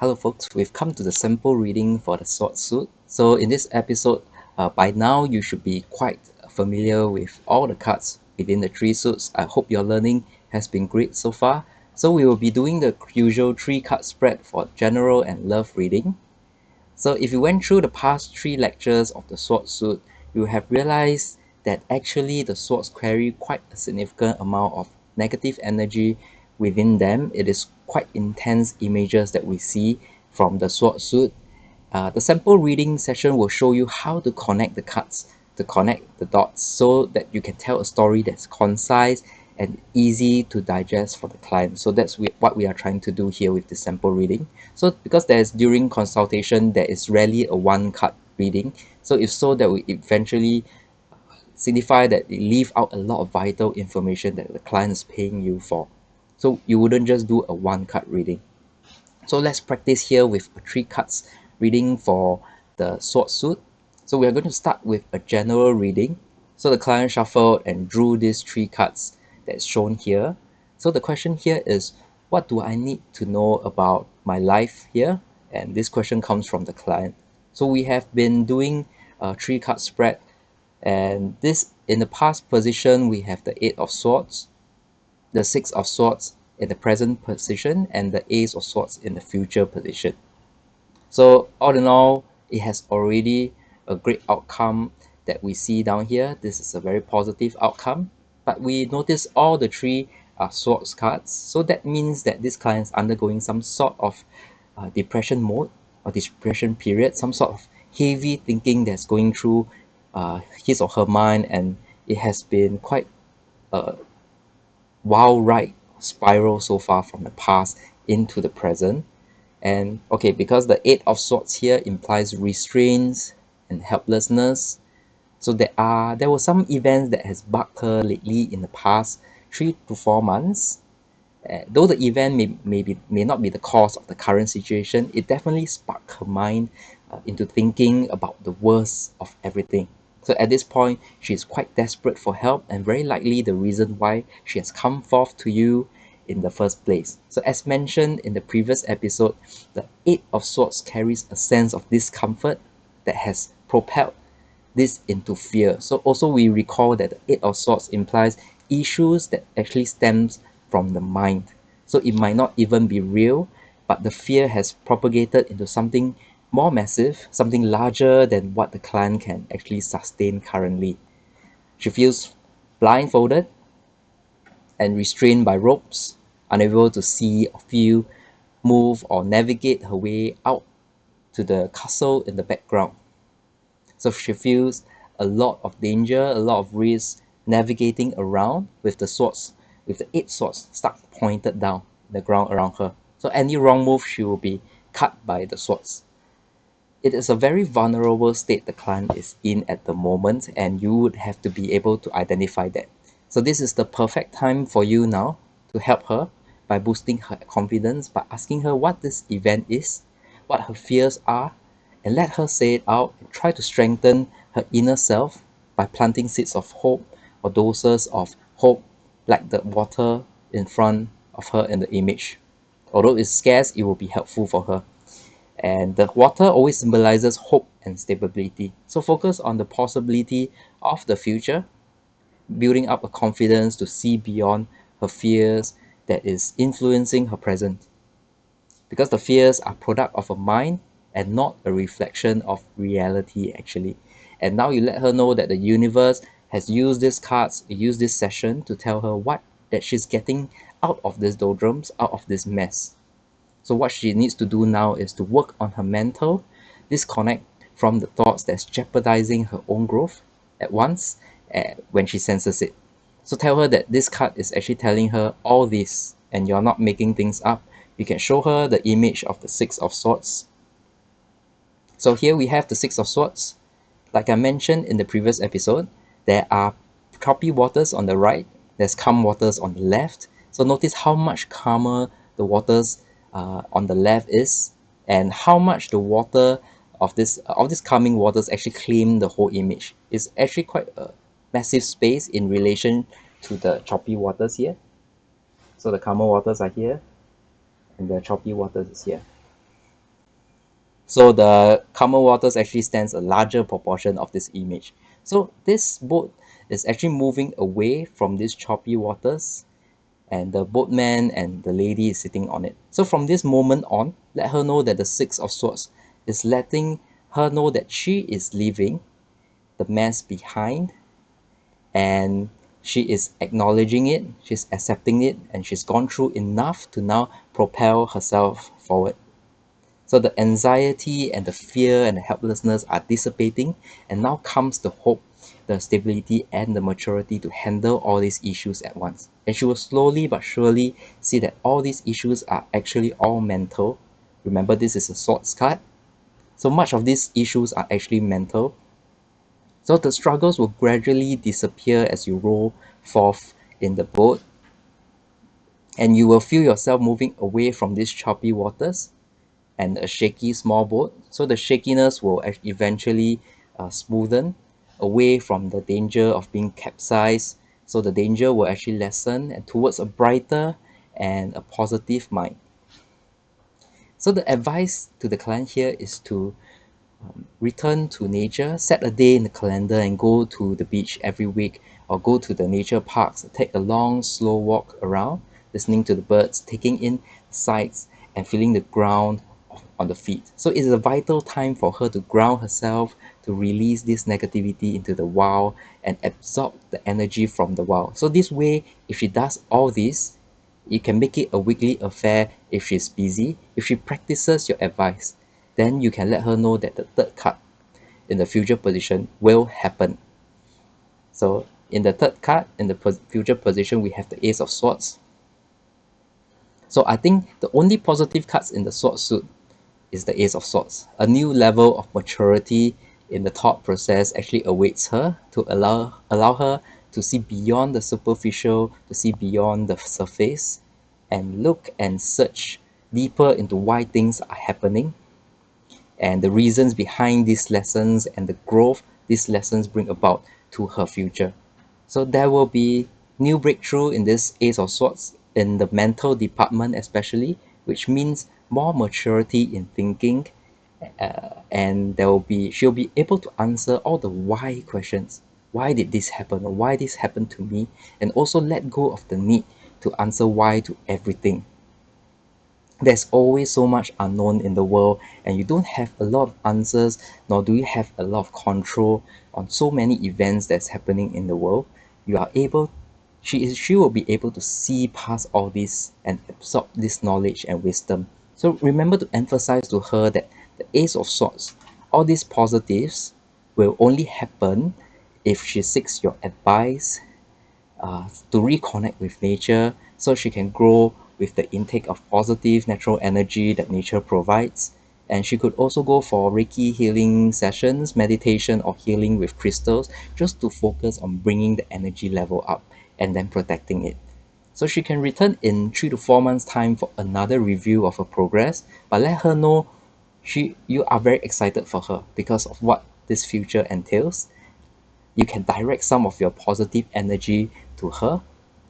Hello folks, we've come to the sample reading for the sword suit. So in this episode, by now you should be quite familiar with all the cards within the three suits. I hope your learning has been great so far. So we will be doing the usual 3 card spread for general and love reading. So if you went through the past 3 lectures of the sword suit, you have realized that actually the swords carry quite a significant amount of negative energy within them. It is quite intense images that we see from the sword suit. The sample reading session will show you how to connect the cards, to connect the dots so that you can tell a story that's concise and easy to digest for the client. So that's what we are trying to do here with the sample reading. So because there's during consultation, there is rarely a 1 card reading. So if so, that will eventually signify that it leave out a lot of vital information that the client is paying you for. So you wouldn't just do a 1 card reading. So let's practice here with 3 cards reading for the sword suit. So we are going to start with a general reading. So the client shuffled and drew these 3 cards that's shown here. So the question here is, what do I need to know about my life here? And this question comes from the client. So we have been doing a 3 card spread, and this in the past position we have the 8 of Swords, the 6 of Swords in the present position, and the Ace of Swords in the future position. So all in all, it has already a great outcome that we see down here. This is a very positive outcome, but we notice all the 3 are swords cards. So that means that this client is undergoing some sort of depression mode or depression period, some sort of heavy thinking that's going through his or her mind, and it has been quite a wild ride spiral so far from the past into the present. And okay, because the 8 of Swords here implies restraints and helplessness, so there were some events that has bugged her lately in the past 3 to 4 months. Though the event may not be the cause of the current situation, it definitely sparked her mind into thinking about the worst of everything. So at this point, she is quite desperate for help, and very likely the reason why she has come forth to you in the first place. So as mentioned in the previous episode, the 8 of Swords carries a sense of discomfort that has propelled this into fear. So also we recall that the 8 of Swords implies issues that actually stems from the mind. So it might not even be real, but the fear has propagated into something more massive, something larger than what the client can actually sustain currently. She feels blindfolded and restrained by ropes, unable to see or feel, move or navigate her way out to the castle in the background. So she feels a lot of danger, a lot of risk navigating around with the swords, with the 8 swords stuck pointed down the ground around her. So any wrong move, she will be cut by the swords. It is a very vulnerable state the client is in at the moment, and you would have to be able to identify that. So this is the perfect time for you now to help her by boosting her confidence, by asking her what this event is, what her fears are, and let her say it out and try to strengthen her inner self by planting seeds of hope or doses of hope like the water in front of her in the image. Although it's scarce, it will be helpful for her. And the water always symbolizes hope and stability. So focus on the possibility of the future, building up a confidence to see beyond her fears that is influencing her present. Because the fears are product of a mind and not a reflection of reality actually. And now you let her know that the universe has used these cards, used this session to tell her what that she's getting out of this doldrums, out of this mess. So what she needs to do now is to work on her mental, disconnect from the thoughts that's jeopardizing her own growth at once when she senses it. So tell her that this card is actually telling her all this, and you're not making things up. You can show her the image of the 6 of Swords. So here we have the 6 of Swords. Like I mentioned in the previous episode, there are choppy waters on the right, there's calm waters on the left. So notice how much calmer the waters on the left is, and how much the water of this calming waters actually claim the whole image. It's actually quite a massive space in relation to the choppy waters here. So the calmer waters are here, and the choppy waters is here. So the calmer waters actually stands a larger proportion of this image. So this boat is actually moving away from these choppy waters, and the boatman and the lady is sitting on it. So from this moment on, let her know that the Six of Swords is letting her know that she is leaving the mess behind, and she is acknowledging it, she's accepting it, and she's gone through enough to now propel herself forward. So the anxiety and the fear and the helplessness are dissipating, and now comes the hope, the stability, and the maturity to handle all these issues at once. And she will slowly but surely see that all these issues are actually all mental. Remember, this is a swords card. So much of these issues are actually mental. So the struggles will gradually disappear as you roll forth in the boat, and you will feel yourself moving away from these choppy waters and a shaky small boat. So the shakiness will eventually smoothen away from the danger of being capsized. So the danger will actually lessen and towards a brighter and a positive mind. So the advice to the client here is to return to nature, set a day in the calendar and go to the beach every week, or go to the nature parks, take a long, slow walk around, listening to the birds, taking in sights, and feeling the ground on the feet. So it's a vital time for her to ground herself, to release this negativity into the wild and absorb the energy from the wild. So this way, if she does all this, you can make it a weekly affair if she's busy. If she practices your advice, then you can let her know that the third card in the future position will happen. So in the third card, in the future position, we have the Ace of Swords. So I think the only positive cards in the sword suit is the Ace of Swords. A new level of maturity in the thought process actually awaits her to allow her to see beyond the superficial, to see beyond the surface, and look and search deeper into why things are happening and the reasons behind these lessons and the growth these lessons bring about to her future. So there will be new breakthrough in this Ace of Swords in the mental department especially, which means more maturity in thinking, and there will be she'll be able to answer all the why questions. Why did this happen? Or why this happened to me? And also let go of the need to answer why to everything. There's always so much unknown in the world, and you don't have a lot of answers, nor do you have a lot of control on so many events that's happening in the world. You are able she will be able to see past all this and absorb this knowledge and wisdom. So remember to emphasize to her that the Ace of Swords, all these positives will only happen if she seeks your advice, to reconnect with nature so she can grow with the intake of positive natural energy that nature provides. And she could also go for Reiki healing sessions, meditation, or healing with crystals just to focus on bringing the energy level up and then protecting it. So she can return in 3 to 4 months' time for another review of her progress, but let her know you are very excited for her because of what this future entails. You can direct some of your positive energy to her.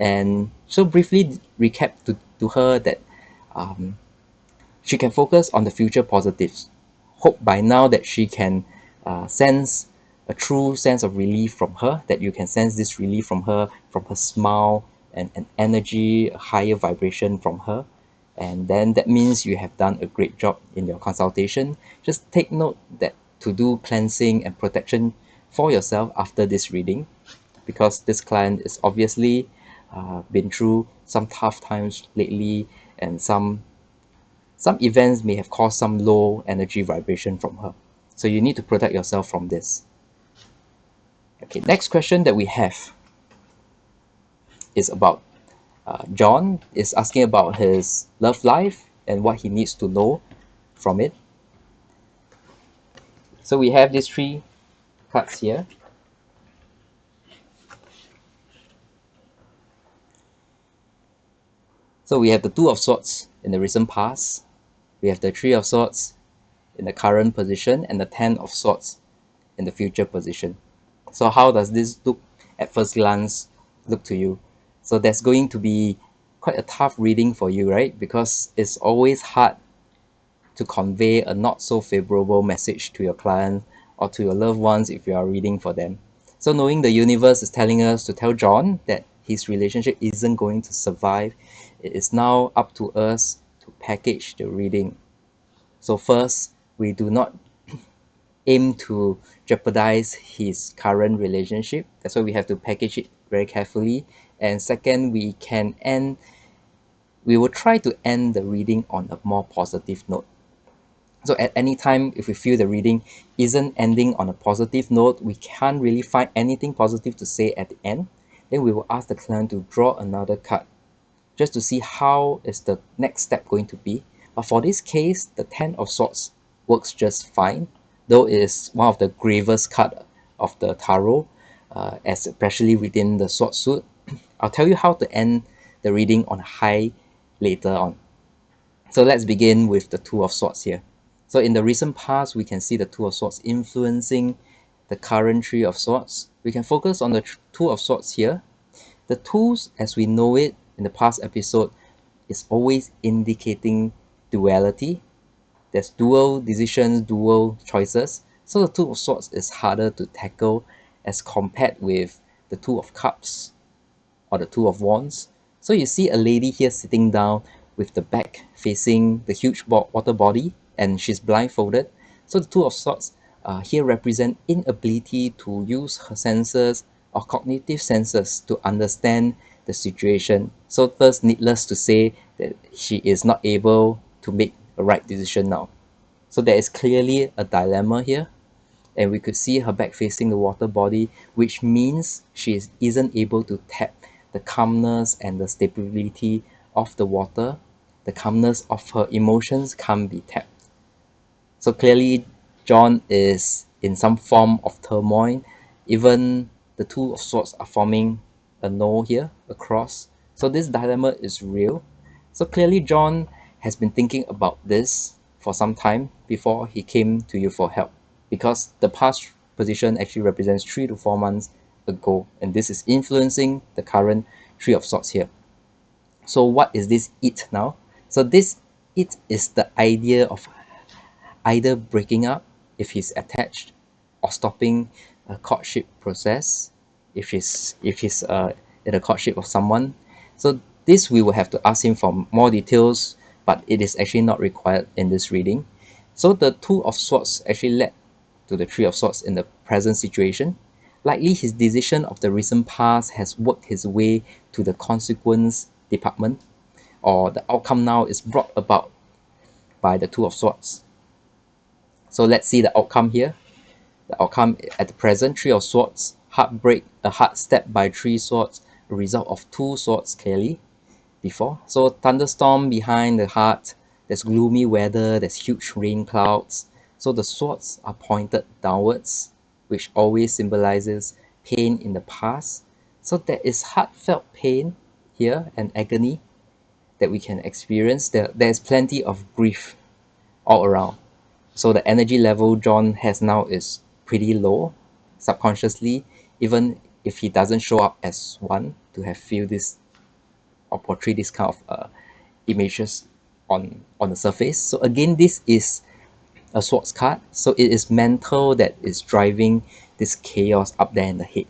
And so briefly recap to her that um, she can focus on the future positives. Hope by now that she can sense a true sense of relief from her, that you can sense this relief from her smile and an energy, a higher vibration from her. And then that means you have done a great job in your consultation. Just take note that to do cleansing and protection for yourself after this reading, because this client is obviously been through some tough times lately, and some events may have caused some low energy vibration from her. So you need to protect yourself from this. Okay, next question that we have is about John is asking about his love life and what he needs to know from it. So we have these 3 cards here. So we have the Two of Swords in the recent past, we have the Three of Swords in the current position, and the Ten of Swords in the future position. So how does this look at first glance look to you? So that's going to be quite a tough reading for you, right? Because it's always hard to convey a not so favorable message to your client or to your loved ones if you are reading for them. So knowing the universe is telling us to tell John that his relationship isn't going to survive, it is now up to us to package the reading. So first, we do not aim to jeopardize his current relationship. That's why we have to package it very carefully. And second, we will try to end the reading on a more positive note. So at any time, if we feel the reading isn't ending on a positive note, we can't really find anything positive to say at the end, then we will ask the client to draw another card just to see how is the next step going to be. But for this case, the Ten of Swords works just fine, though it is one of the gravest card of the tarot, especially within the sword suit. I'll tell you how to end the reading on a high later on. So let's begin with the Two of Swords here. So in the recent past, we can see the Two of Swords influencing the current Three of Swords. We can focus on the Two of Swords here. The tools, as we know it in the past episode, is always indicating duality. There's dual decisions, dual choices. So the Two of Swords is harder to tackle as compared with the Two of Cups or the Two of Wands. So you see a lady here sitting down with the back facing the huge water body, and she's blindfolded. So the Two of Swords here represent inability to use her senses or cognitive senses to understand the situation. So thus, needless to say that she is not able to make a right decision now. So there is clearly a dilemma here, and we could see her back facing the water body, which means she isn't able to tap the calmness and the stability of the water. The calmness of her emotions can't be tapped. So clearly, John is in some form of turmoil. Even the Two of Swords are forming a no here, a cross. So this dilemma is real. So clearly, John has been thinking about this for some time before he came to you for help, because the past position actually represents 3 to 4 months ago, and this is influencing the current Three of Swords here. So what is this it now? So this it is the idea of either breaking up if he's attached, or stopping a courtship process if he's in a courtship of someone. So this we will have to ask him for more details, but it is actually not required in this reading. So the Two of Swords actually led to the Three of Swords in the present situation. Likely his decision of the recent past has worked his way to the consequence department, or the outcome now is brought about by the Two of Swords. So let's see the outcome here. The outcome at the present, Three of Swords, heartbreak, a hard step by Three Swords, a result of Two Swords clearly before. So thunderstorm behind the heart, there's gloomy weather, there's huge rain clouds. So the swords are pointed downwards, which always symbolizes pain in the past. So there is heartfelt pain here and agony that we can experience. There's plenty of grief all around. So the energy level John has now is pretty low subconsciously, even if he doesn't show up as one to have feel this or portray this kind of images on the surface. So again, this is a swords card, so it is mental that is driving this chaos up there in the head.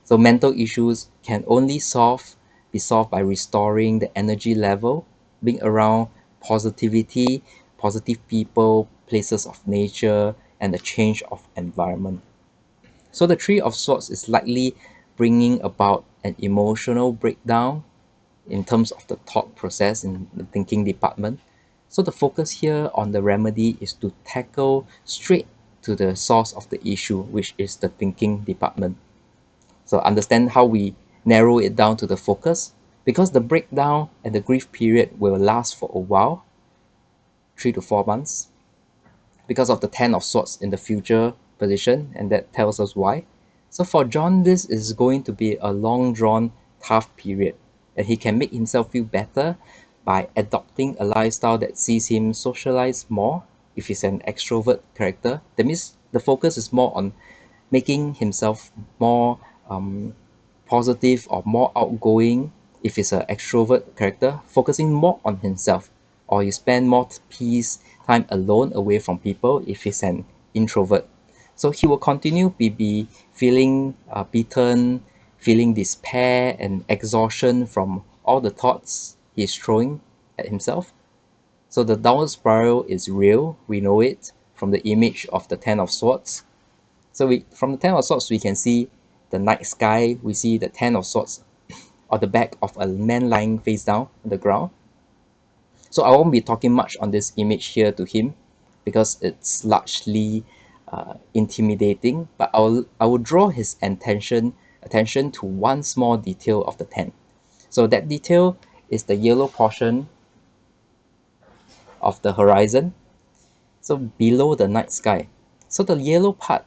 So mental issues can only be solved by restoring the energy level, being around positivity, positive people, places of nature, and the change of environment. So the Three of Swords is likely bringing about an emotional breakdown in terms of the thought process in the thinking department. So the focus here on the remedy is to tackle straight to the source of the issue, which is the thinking department. So understand how we narrow it down to the focus, because the breakdown and the grief period will last for a while, 3 to 4 months, because of the Ten of Swords in the future position, and that tells us why. So for John, this is going to be a long drawn, tough period, and he can make himself feel better by adopting a lifestyle that sees him socialize more. If he's an extrovert character, that means the focus is more on making himself more positive or more outgoing. If he's an extrovert character, focusing more on himself, or you spend more peace time alone away from people if he's an introvert. So he will continue to be feeling beaten, feeling despair and exhaustion from all the thoughts he's throwing at himself. So the downward spiral is real. We know it from the image of the Ten of Swords. So from the Ten of Swords, we can see the night sky. We see the Ten of Swords on the back of a man lying face down on the ground. So I won't be talking much on this image here to him because it's largely intimidating, but I will draw his attention to one small detail of the tent. So that detail is the yellow portion of the horizon, so below the night sky. So the yellow part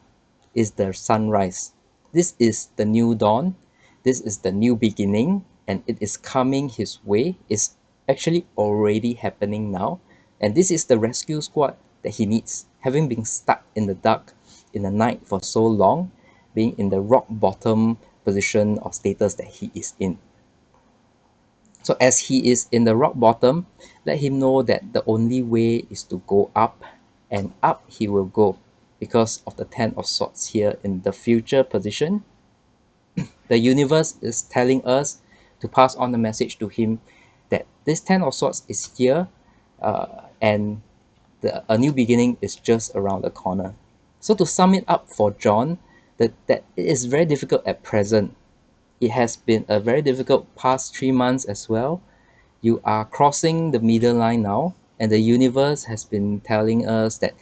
is the sunrise. This is the new dawn. This is the new beginning, and it is coming his way. It's actually already happening now. And this is the rescue squad that he needs, having been stuck in the dark in the night for so long, being in the rock bottom position or status that he is in. So as he is in the rock bottom, let him know that the only way is to go up, and up he will go because of the Ten of Swords here in the future position. The universe is telling us to pass on the message to him that this Ten of Swords is here, and a new beginning is just around the corner. So to sum it up for John, that it is very difficult at present. It has been a very difficult past 3 months as well. You are crossing the middle line now, and the universe has been telling us that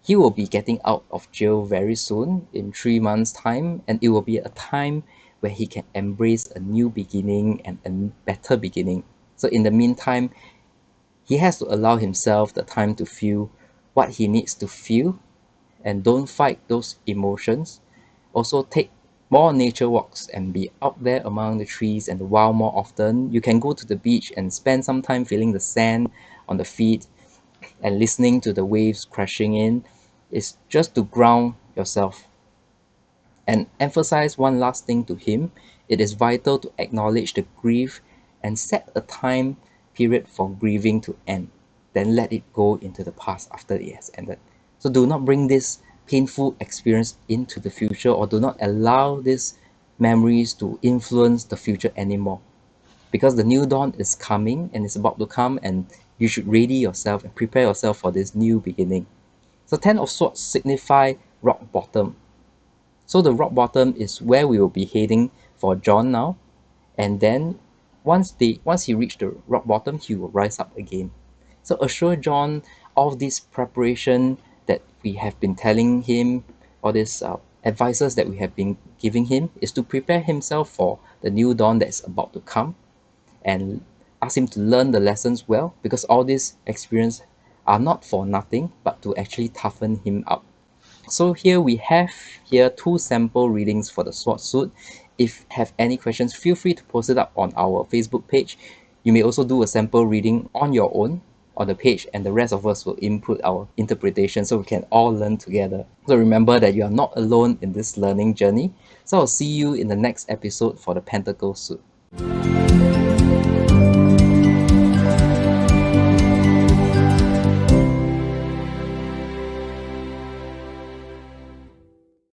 he will be getting out of jail very soon in 3 months' time, and it will be a time where he can embrace a new beginning and a better beginning. So in the meantime, he has to allow himself the time to feel what he needs to feel, and don't fight those emotions. Also take more nature walks and be out there among the trees and the wild more often. You can go to the beach and spend some time feeling the sand on the feet and listening to the waves crashing in. It's just to ground yourself. And emphasize one last thing to him. It is vital to acknowledge the grief and set a time period for grieving to end. Then let it go into the past after it has ended. So do not bring this painful experience into the future, or do not allow these memories to influence the future anymore. Because the new dawn is coming and it's about to come, and you should ready yourself and prepare yourself for this new beginning. So Ten of Swords signify rock bottom. So the rock bottom is where we will be heading for John now. And then once he reached the rock bottom, he will rise up again. So assure John all this preparation that we have been telling him, all these advices that we have been giving him, is to prepare himself for the new dawn that is about to come, and ask him to learn the lessons well, because all these experiences are not for nothing, but to actually toughen him up. So here we have 2 sample readings for the sword suit. If you have any questions, feel free to post it up on our Facebook page. You may also do a sample reading on your own on the page, and the rest of us will input our interpretation so we can all learn together. So remember that you are not alone in this learning journey. So I'll see you in the next episode for the Pentacle suit.